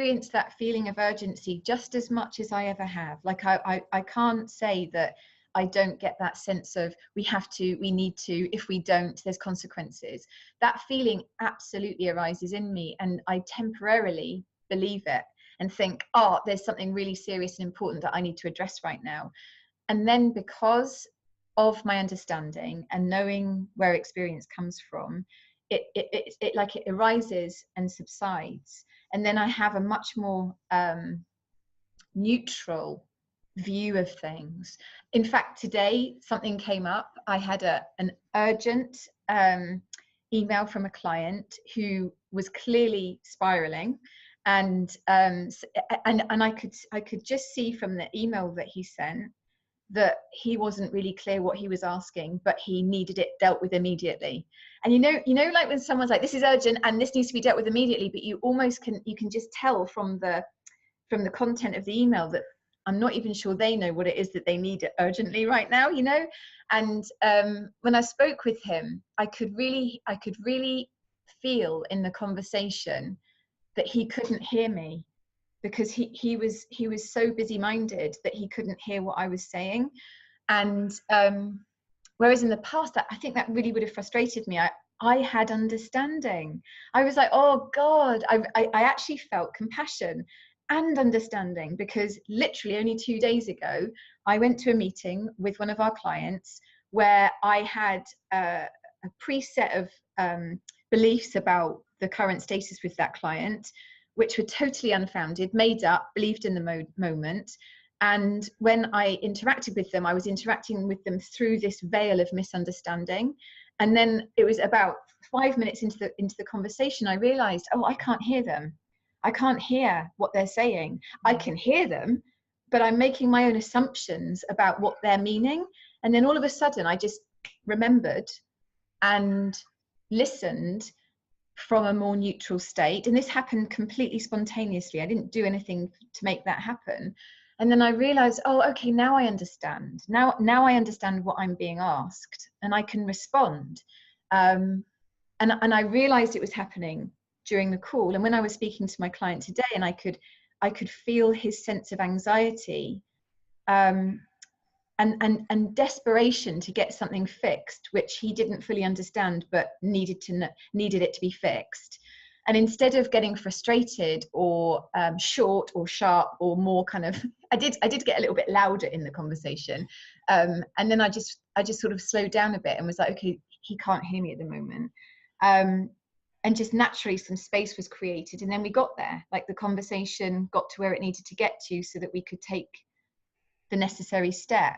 experience that feeling of urgency just as much as I ever have. Like I can't say that I don't get that sense of we need to, if we don't, there's consequences. That feeling absolutely arises in me, and I temporarily believe it and think, oh, there's something really serious and important that I need to address right now. And then because of my understanding and knowing where experience comes from, it like it arises and subsides. And then I have a much more neutral view of things. In fact, today something came up. I had an urgent email from a client who was clearly spiraling, and I could just see from the email that he sent that he wasn't really clear what he was asking, but he needed it dealt with immediately. And you know, like when someone's like, this is urgent and this needs to be dealt with immediately, but you can just tell from the content of the email that I'm not even sure they know what it is that they need urgently right now, you know? And when I spoke with him, I could really feel in the conversation that he couldn't hear me, because he was so busy-minded that he couldn't hear what I was saying. And whereas in the past, I think that really would have frustrated me. I had understanding. I was like, oh God, I actually felt compassion and understanding, because literally only 2 days ago, I went to a meeting with one of our clients where I had a preset of beliefs about the current status with that client, which were totally unfounded, made up, believed in the moment. And when I interacted with them, I was interacting with them through this veil of misunderstanding. And then it was about 5 minutes into the conversation, I realized, oh, I can't hear them. I can't hear what they're saying. I can hear them, but I'm making my own assumptions about what they're meaning. And then all of a sudden, I just remembered and listened from a more neutral state. And this happened completely spontaneously. I didn't do anything to make that happen. And then I realized, oh, okay, now I understand. Now I understand what I'm being asked, and I can respond. And I realized it was happening during the call. And when I was speaking to my client today, and I could feel his sense of anxiety and desperation to get something fixed, which he didn't fully understand, but needed it to be fixed. And instead of getting frustrated or short or sharp or more kind of, I did get a little bit louder in the conversation. And then I just sort of slowed down a bit and was like, okay, he can't hear me at the moment. And just naturally some space was created. And then we got there, like the conversation got to where it needed to get to so that we could take the necessary step.